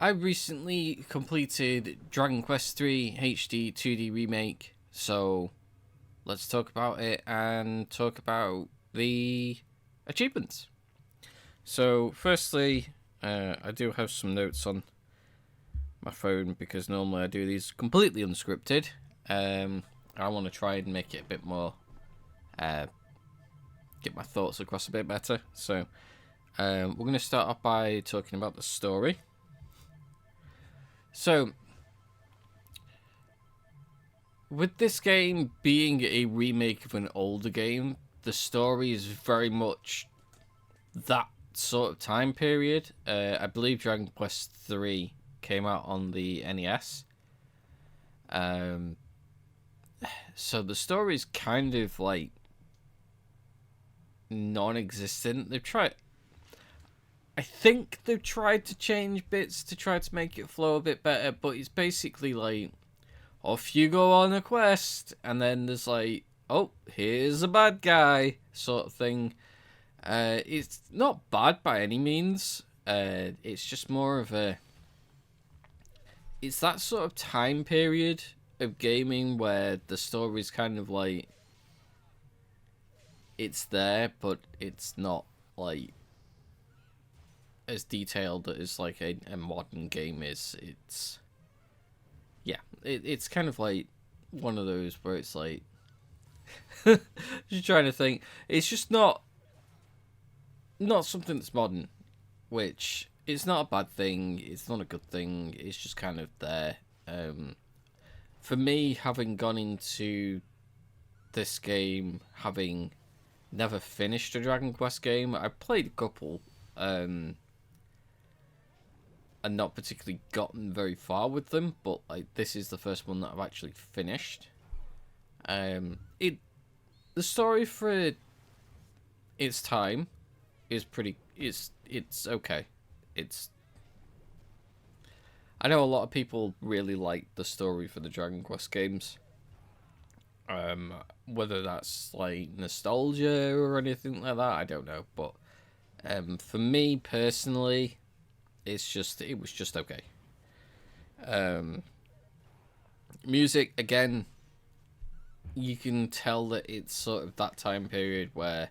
I recently completed Dragon Quest III HD-2D Remake, so let's talk about it and talk about the achievements. So, firstly, I do have some notes on my phone because normally I do these completely unscripted. I want to try and make it a bit more, get my thoughts across a bit better. So, we're going to start off by talking about the story. So, with this game being a remake of an older game, the story is very much that sort of time period. I believe Dragon Quest III came out on the NES. So the story is kind of like non-existent. I think they've tried to change bits to try to make it flow a bit better, but it's basically like, off you go on a quest, and then there's like, oh, here's a bad guy, sort of thing. It's not bad by any means. It's just more of a... It's that sort of time period of gaming where the story's kind of like... It's there, but it's not like as detailed as like a modern game is. It's... Yeah, it's kind of like one of those where it's like... just trying to think. It's just not something that's modern, which it's not a bad thing. It's not a good thing. It's just kind of there. For me, having gone into this game, having never finished a Dragon Quest game, I played a couple, and not particularly gotten very far with them, but like this is the first one that I've actually finished. The story for its time is pretty... It's okay. I know a lot of people really like the story for the Dragon Quest games. Whether that's like nostalgia or anything like that, I don't know. But for me personally, it was just okay. Music, again, you can tell that it's sort of that time period where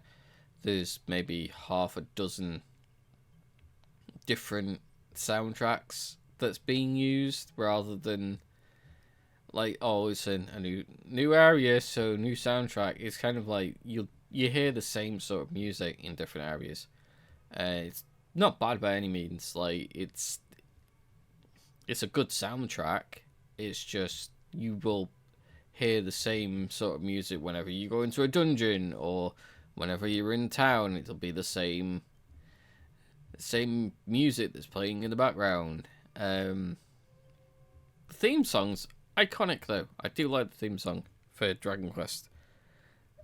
there's maybe half a dozen different soundtracks that's being used, rather than like, oh, it's a new area, so new soundtrack. It's kind of like you hear the same sort of music in different areas. It's not bad by any means. Like, it's a good soundtrack. It's just you will hear the same sort of music whenever you go into a dungeon, or whenever you're in town. It'll be the same music that's playing in the background. The theme song's iconic though. I do like the theme song for Dragon Quest.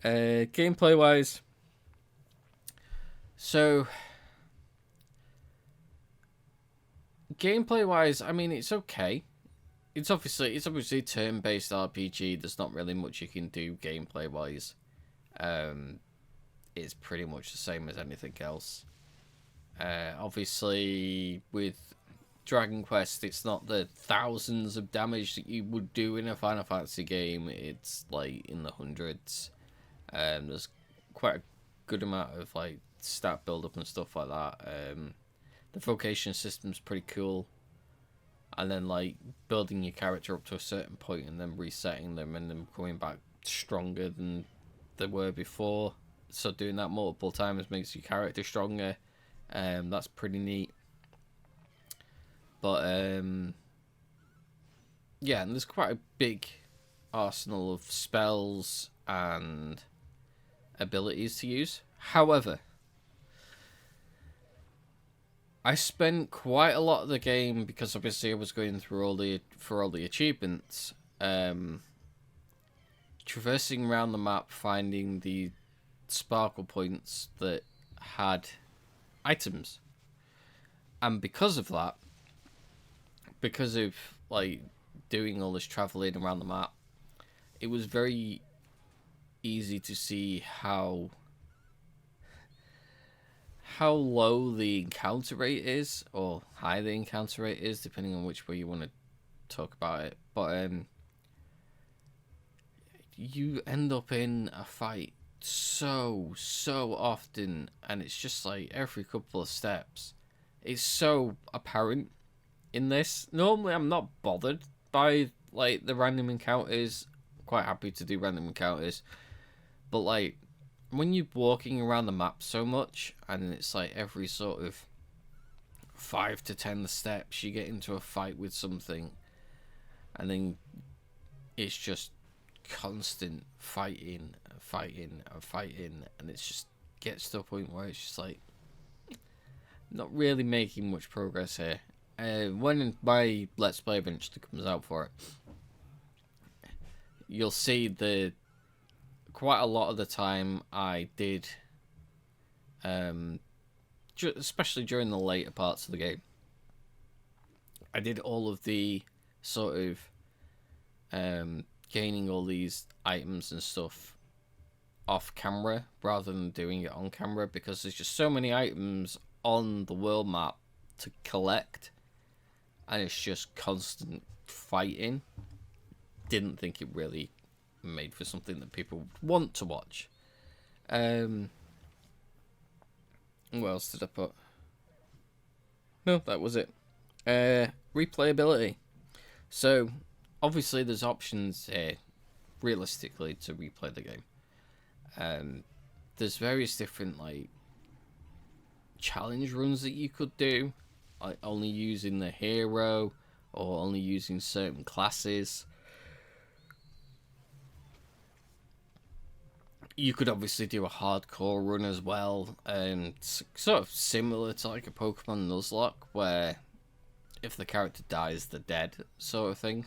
Gameplay wise, I mean, it's okay. It's obviously a turn-based RPG. There's not really much you can do gameplay wise. It's pretty much the same as anything else. Obviously, with Dragon Quest, it's not the thousands of damage that you would do in a Final Fantasy game. It's like in the hundreds. There's quite a good amount of like stat build-up and stuff like that. The vocation system's pretty cool. And then like building your character up to a certain point and then resetting them and then coming back stronger than they were before. So doing that multiple times makes your character stronger. That's pretty neat. But yeah, and there's quite a big arsenal of spells and abilities to use. However, I spent quite a lot of the game, because obviously I was going through all the achievements, traversing around the map, finding the sparkle points that had items. And because of that, because of like doing all this traveling around the map, it was very easy to see how how low the encounter rate is, or high the encounter rate is, depending on which way you want to talk about it. But you end up in a fight so often, and it's just like every couple of steps. It's so apparent in this. Normally, I'm not bothered by like the random encounters. I'm quite happy to do random encounters, but like when you're walking around the map so much, and it's like every sort of 5 to 10 steps, you get into a fight with something, and then it's just constant fighting and fighting and fighting, and it's just gets to a point where it's just like not really making much progress here. When my Let's Play eventually comes out for it, you'll see the quite a lot of the time I did, especially during the later parts of the game, I did all of the sort of gaining all these items and stuff off camera rather than doing it on camera, because there's just so many items on the world map to collect, and it's just constant fighting. Didn't think it really made for something that people would want to watch. What else did I put? No, that was it. Replayability. So obviously there's options here, realistically, to replay the game. There's various different like challenge runs that you could do, like only using the hero or only using certain classes. You could obviously do a hardcore run as well, sort of similar to like a Pokemon Nuzlocke, where if the character dies, they're dead, sort of thing.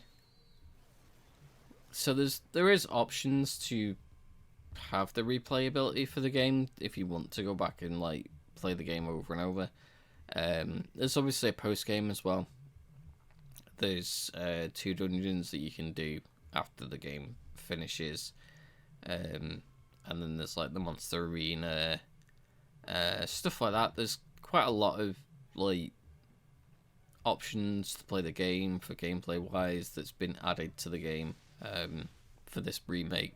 So there is options to have the replayability for the game if you want to go back and like play the game over and over. There's obviously a post game as well. There's 2 dungeons that you can do after the game finishes, and then there's like the monster arena, stuff like that. There's quite a lot of like options to play the game for gameplay wise that's been added to the game for this remake,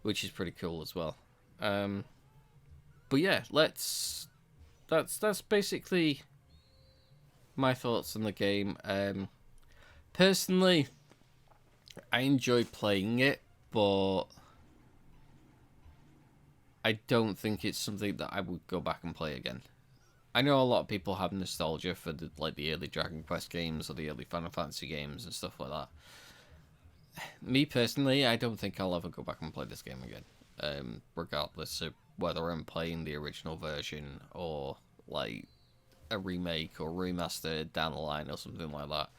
which is pretty cool as well. But yeah, that's basically my thoughts on the game. Personally, I enjoy playing it, but I don't think it's something that I would go back and play again. I know a lot of people have nostalgia for the early Dragon Quest games or the early Final Fantasy games and stuff like that. Me personally, I don't think I'll ever go back and play this game again, regardless of whether I'm playing the original version or like a remake or remaster down the line or something like that.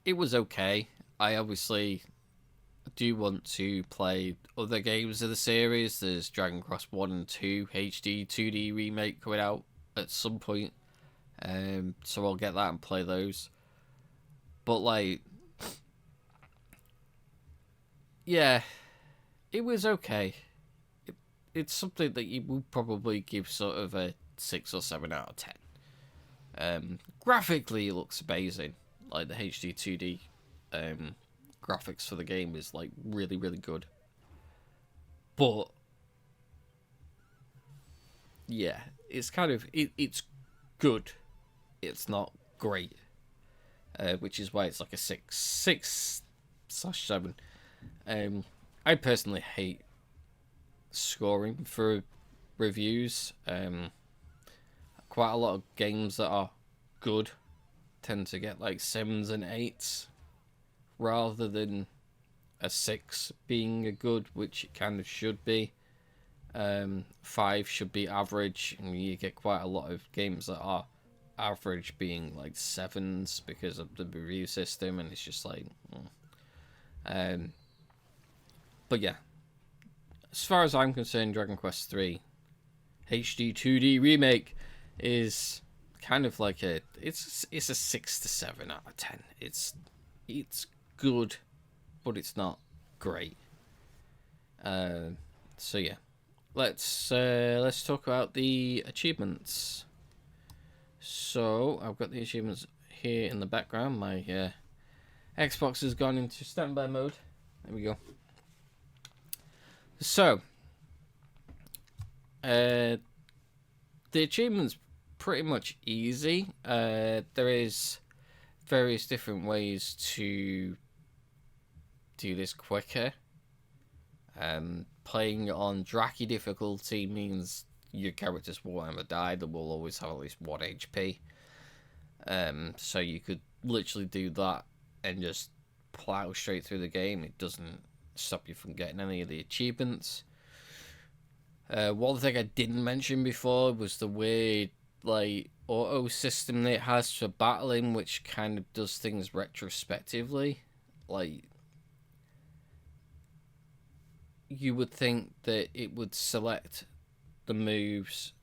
It was okay. I obviously do want to play other games of the series. There's Dragon Quest 1 and 2 HD-2D Remake coming out at some point, so I'll get that and play those. But like, yeah, it was okay. It's something that you would probably give sort of a 6 or 7 out of 10. Graphically, it looks amazing. Like the HD-2D graphics for the game is like really good. But yeah, it's kind of it's good. It's not great, which is why it's like a 6/7. I personally hate scoring for reviews. Quite a lot of games that are good tend to get like 7s and 8s rather than a 6 being a good, which it kind of should be. 5 should be average, and you get quite a lot of games that are average being like 7s because of the review system, and it's just like but yeah, as far as I'm concerned, Dragon Quest 3 HD-2D Remake is kind of like it's a 6 to 7 out of 10. It's good, but it's not great. So yeah, let's talk about the achievements. So I've got the achievements here in the background. My Xbox has gone into standby mode. There we go. So the achievement's pretty much easy. There is various different ways to do this quicker. Playing on Draki difficulty means your characters won't ever die. They will always have at least 1 HP. So you could literally do that and just plow straight through the game. It doesn't stop you from getting any of the achievements. One thing I didn't mention before was the weird auto system that it has for battling, which kind of does things retrospectively. You would think that it would select the moves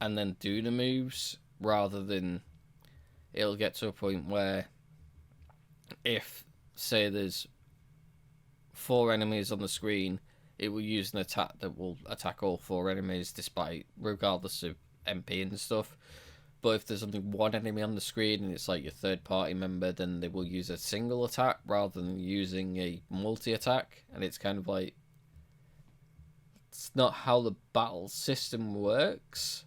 and then do the moves, rather than it'll get to a point where if, say, there's 4 enemies on the screen, it will use an attack that will attack all 4 enemies regardless of MP and stuff. But if there's only 1 enemy on the screen and it's like your third party member, then they will use a single attack rather than using a multi-attack. And it's kind of like, it's not how the battle system works.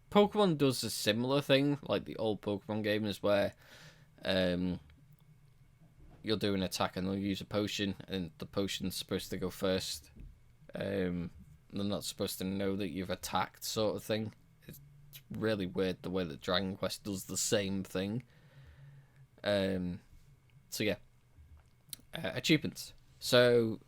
Pokemon does a similar thing, like the old Pokemon games, where you'll do an attack and they'll use a potion, and the potion's supposed to go first. They're not supposed to know that you've attacked, sort of thing. It's really weird the way that Dragon Quest does the same thing. So yeah, achievements. So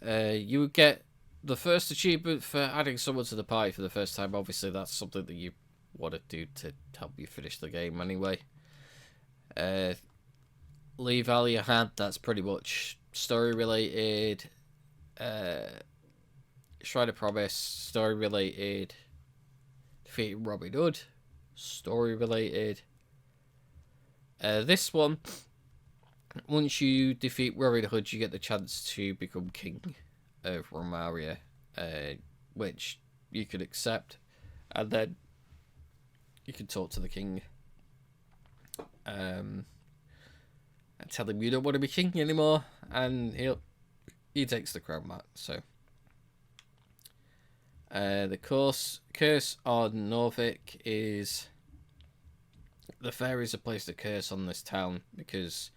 you would get the first achievement for adding someone to the party for the first time. Obviously, that's something that you want to do to help you finish the game anyway. Leave all your hand, that's pretty much story related. Shrine of Promise, story related. Defeating Robin Hood, story related. This one, once you defeat Robin Hood, you get the chance to become king of Romaria, which you could accept, and then you can talk to the king and tell him you don't want to be king anymore, and he takes the crown back. So the curse on Norvik is the fairies have placed a curse on this town because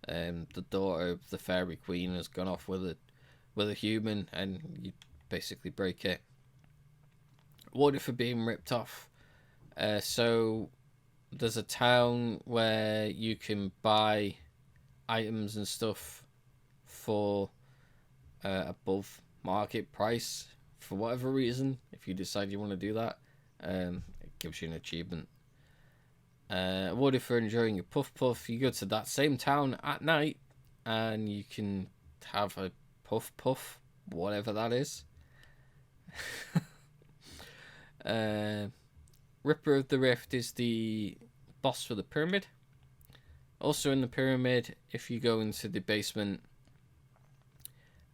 the daughter of the fairy queen has gone off with a human, and you basically break it. Water for being ripped off. So there's a town where you can buy items and stuff for above market price for whatever reason. If you decide you want to do that, it gives you an achievement. Awarded for enjoying your puff puff. You go to that same town at night and you can have a puff puff, whatever that is. Ripper of the Rift is the boss for the pyramid. Also in the pyramid, if you go into the basement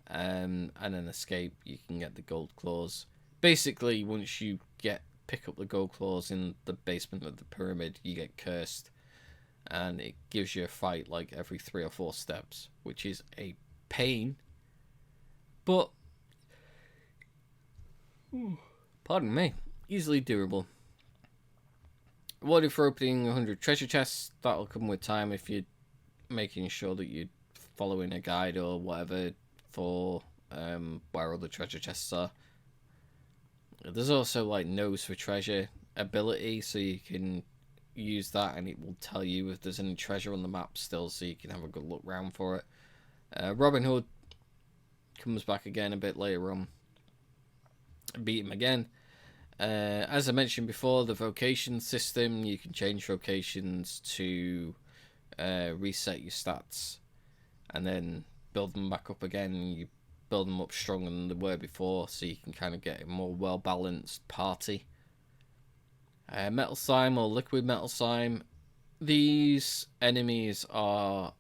and then escape, you can get the gold claws. Basically, once you pick up the gold claws in the basement of the pyramid, you get cursed, and it gives you a fight like every 3 or 4 steps, which is a pain, but pardon me, easily doable. Rewarded for opening 100 treasure chests. That'll come with time if you're making sure that you're following a guide or whatever for where all the treasure chests are. There's also like nose for treasure ability, so you can use that and it will tell you if there's any treasure on the map still, so you can have a good look round for it. Robin Hood comes back again a bit later on. Beat him again. As I mentioned before, the vocation system, you can change vocations to reset your stats and then build them back up again. You build them up stronger than they were before, so you can kind of get a more well-balanced party. Metal Slime or Liquid Metal Slime. These enemies are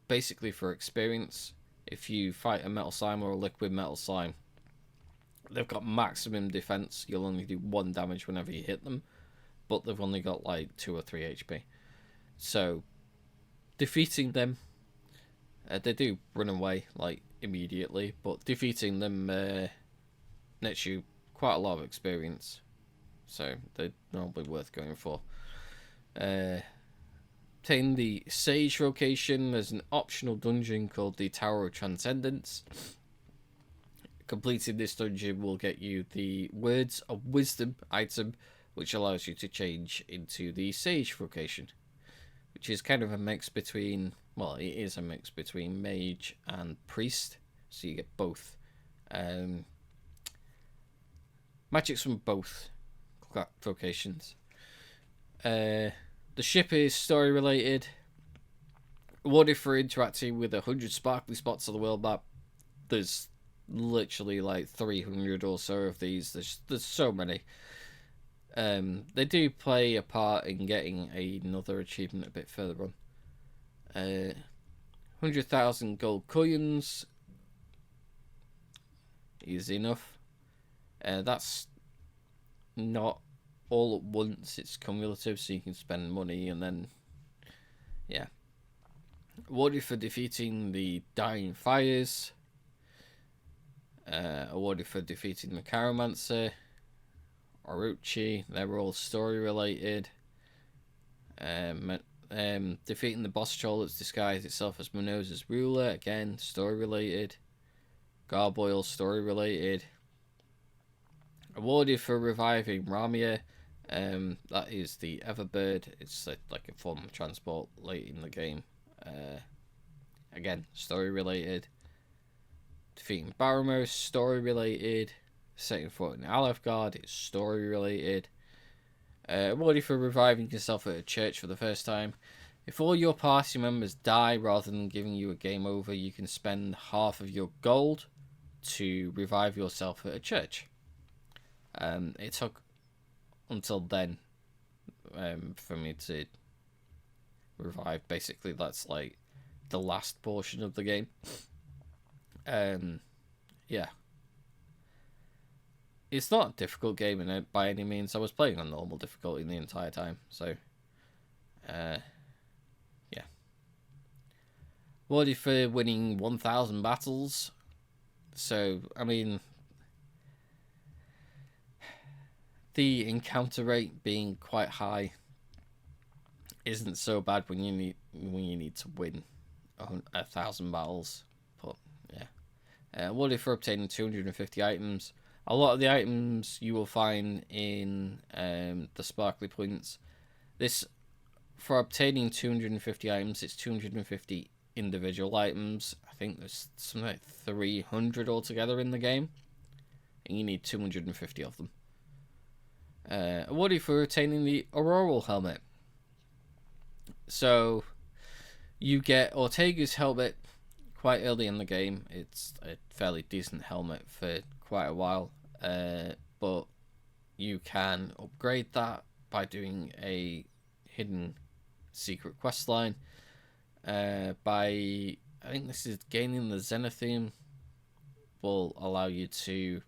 basically for experience. If you fight a Metal Slime or a Liquid Metal Slime, they've got maximum defense. You'll only do 1 damage whenever you hit them, but they've only got like 2 or 3 HP. So defeating them, they do run away like immediately, but defeating them nets you quite a lot of experience. So they're normally worth going for. Obtain the Sage vocation. There's an optional dungeon called the Tower of Transcendence. Completing this dungeon will get you the Words of Wisdom item, which allows you to change into the Sage vocation, which is kind of a mix between, well, it is a mix between Mage and Priest, so you get both. Magics from both vocations. The ship is story related. Rewarded for interacting with 100 sparkly spots on the world map. There's literally like 300 or so of these. There's so many. They do play a part in getting another achievement a bit further on. 100,000 gold coins is enough. That's not all at once, it's cumulative, so you can spend money and then, yeah. Awarded for defeating the Dying Fires. Awarded for defeating the Chiromancer. Orochi, they're all story related. Defeating the boss troll that's disguised itself as Minosa's ruler, again, story related. Garboyle, story related. Awarded for reviving Ramia. That is the Everbird. It's like a form of transport late in the game. Again, story related. Defeating Baramos, story related. Setting foot in Alefgard, it's story related. Awarded for reviving yourself at a church for the first time. If all your party members die rather than giving you a game over, you can spend half of your gold to revive yourself at a church. It took until then for me to revive. Basically, that's like the last portion of the game. Yeah. It's not a difficult game in it by any means. I was playing on normal difficulty the entire time, so yeah. Awarded for winning 1,000 battles. So, I mean, the encounter rate being quite high isn't so bad when you need to win 1,000 battles. But yeah, awarded for obtaining 250 items. A lot of the items you will find in the sparkly points. This, for obtaining 250 items, it's 250 individual items. I think there's something like 300 altogether in the game, and you need 250 of them. Awarded for attaining the Auroral Helmet. So you get Ortega's helmet quite early in the game. It's a fairly decent helmet for quite a while, but you can upgrade that by doing a hidden secret quest line. By, I think this is gaining the Zenitheme, will allow you to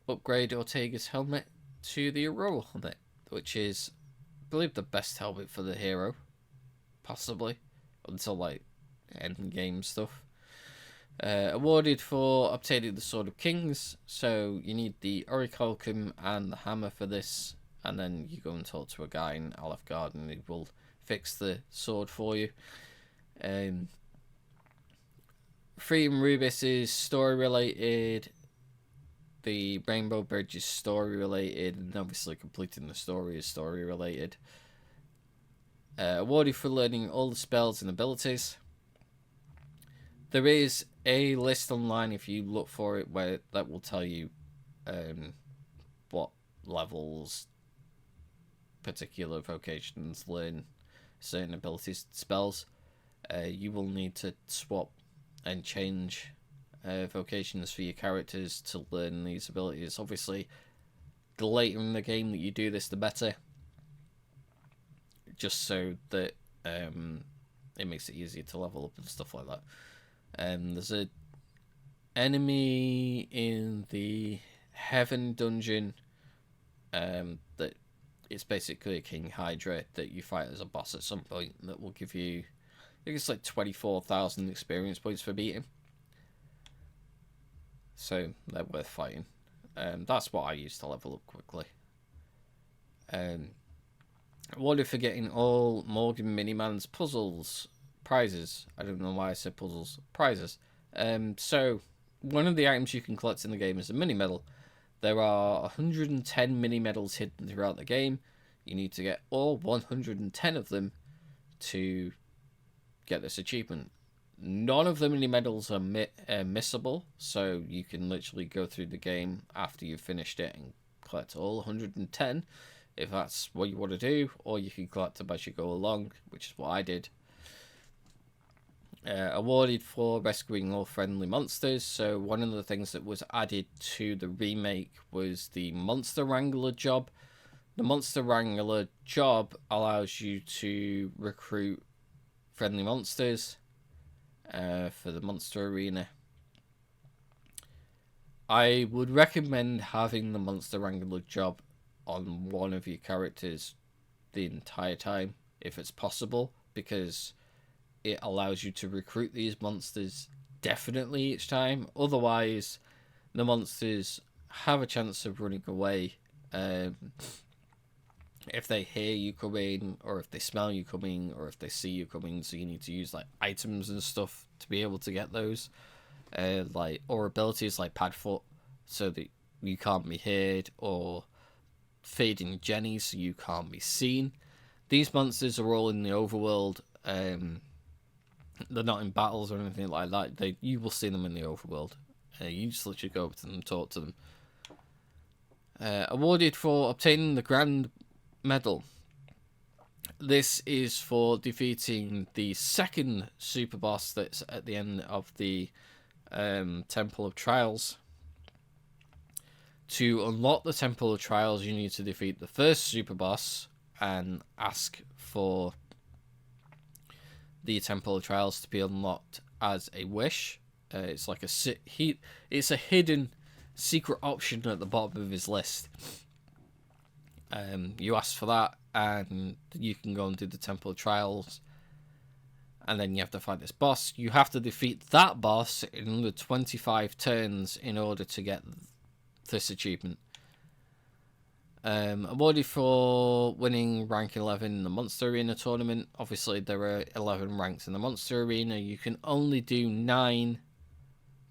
upgrade Ortega's helmet to the Auroral helmet, which is, I believe, the best helmet for the hero, possibly, until like end game stuff. Awarded for obtaining the Sword of Kings, so you need the Orichalcum and the hammer for this, and then you go and talk to a guy in Alefgard and he will fix the sword for you. Freedom Rubis is story related. The Rainbow Bridge is story related, and obviously completing the story is story related. Awarded for learning all the spells and abilities. There is a list online if you look for it where that will tell you what levels particular vocations learn certain abilities, spells. You will need to swap and change vocations for your characters to learn these abilities. Obviously, the later in the game that you do this, the better. Just so that it makes it easier to level up and stuff like that. There's a enemy in the Heaven dungeon that it's basically a King Hydra that you fight as a boss at some point that will give you, I think it's like 24,000 experience points for beating. So they're worth fighting. That's what I use to level up quickly. Awarded for getting all Morgan Miniman's puzzles prizes. I don't know why I said puzzles. Prizes. So one of the items you can collect in the game is a mini medal. There are 110 mini medals hidden throughout the game. You need to get all 110 of them to get this achievement. None of the mini medals are missable, so you can literally go through the game after you've finished it and collect all 110 if that's what you want to do, or you can collect them as you go along, which is what I did. Awarded for rescuing all friendly monsters. So one of the things that was added to the remake was the Monster Wrangler job. The Monster Wrangler job allows you to recruit friendly monsters for the monster arena. I would recommend having the Monster Wrangler job on one of your characters the entire time, if it's possible, because it allows you to recruit these monsters definitely each time. Otherwise, the monsters have a chance of running away if they hear you coming, or if they smell you coming, or if they see you coming. So you need to use like items and stuff to be able to get those, or abilities like Padfoot, so that you can't be heard, or Fading Jenny, so you can't be seen. These monsters are all in the overworld. They're not in battles or anything like that. You will see them in the overworld. You just literally go over to them, talk to them. Awarded for obtaining the Grand Medal. This is for defeating the second super boss that's at the end of the Temple of Trials. To unlock the Temple of Trials, you need to defeat the first super boss and ask for the Temple of Trials to be unlocked as a wish. It's like it's a hidden secret option at the bottom of his list. You ask for that, and you can go and do the Temple of Trials, and then you have to fight this boss. You have to defeat that boss in under 25 turns in order to get this achievement. Awarded for winning rank 11 in the Monster Arena tournament. Obviously, there are 11 ranks in the Monster Arena. You can only do 9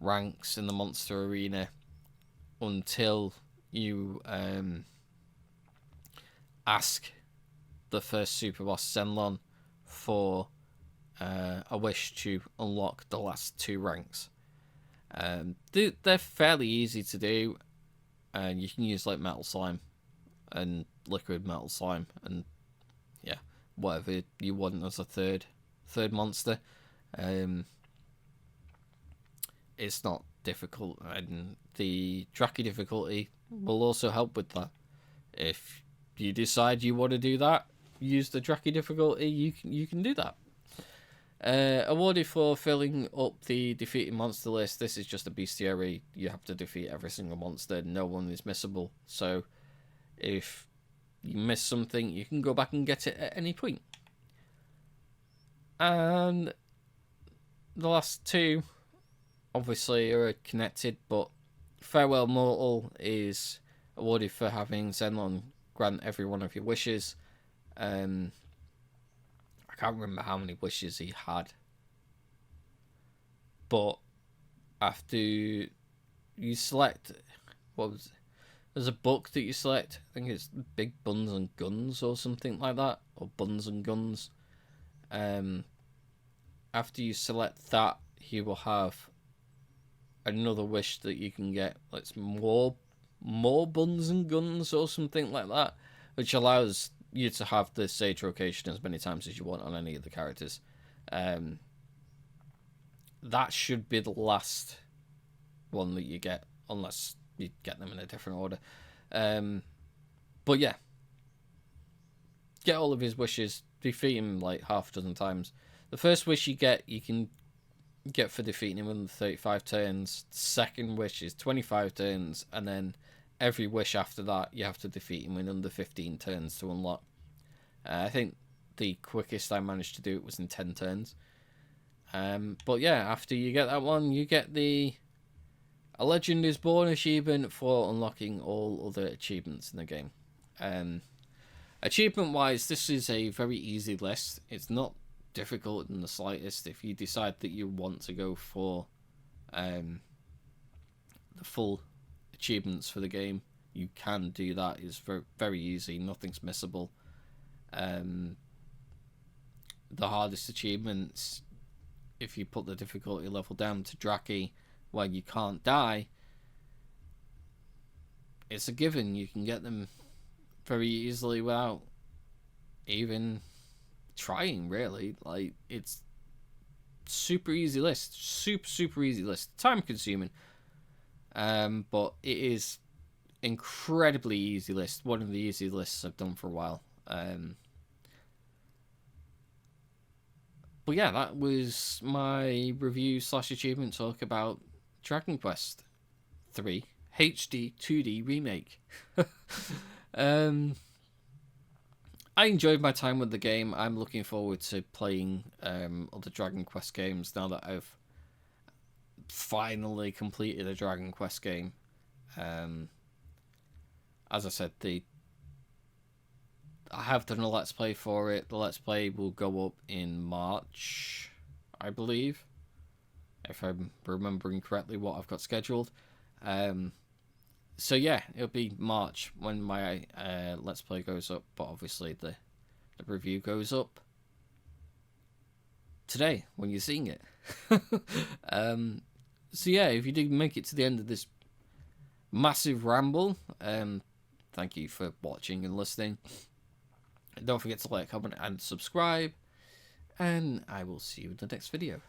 ranks in the Monster Arena until you ask the first super boss Zenlon for a wish to unlock the last 2 ranks. They're fairly easy to do, and you can use like Metal Slime and Liquid Metal Slime and whatever you want as a third monster. It's not difficult, and the Draki difficulty will also help with that. If you decide you want to do that, use the Draki difficulty, you can do that. Awarded for filling up the defeating monster list. This is just a bestiary. You have to defeat every single monster. No one is missable. So if you miss something, you can go back and get it at any point. And the last 2 obviously are connected, but Farewell Mortal is awarded for having Zenlon grant every one of your wishes. I can't remember how many wishes he had, but after you select, there's a book that you select. I think it's Big Buns and Guns or something like that, or Buns and Guns. After you select that, he will have another wish that you can get. It's more Buns and Guns or something like that, which allows you to have the Sage Rocation as many times as you want on any of the characters. That should be the last one that you get, unless you get them in a different order. But yeah, get all of his wishes, defeat him like half a dozen times. The first wish you get, you can get for defeating him in the 35 turns. Second wish is 25 turns, and then every wish after that you have to defeat him in under 15 turns to unlock. I think the quickest I managed to do it was in 10 turns. But yeah, after you get that one, you get A Legend is Born achievement for unlocking all other achievements in the game. Achievement wise, this is a very easy list. It's not difficult in the slightest. If you decide that you want to go for the full achievements for the game, you can do that. It's very, very easy. Nothing's missable. The hardest achievements, if you put the difficulty level down to Draki, where you can't die, it's a given. You can get them very easily without even trying, really. Like, it's super easy list. Super easy list. Time consuming. But it is incredibly easy list. One of the easiest lists I've done for a while. But yeah, that was my review / achievement talk about Dragon Quest 3 HD-2D Remake. I enjoyed my time with the game. I'm looking forward to playing other Dragon Quest games now that I've finally completed a Dragon Quest game. As I said, I have done a Let's Play for it. The Let's Play will go up in March, I believe, if I'm remembering correctly what I've got scheduled. So yeah, it'll be March when my Let's Play goes up, but obviously the review goes up today when you're seeing it. So yeah, if you did make it to the end of this massive ramble, thank you for watching and listening. Don't forget to like, comment, and subscribe, and I will see you in the next video.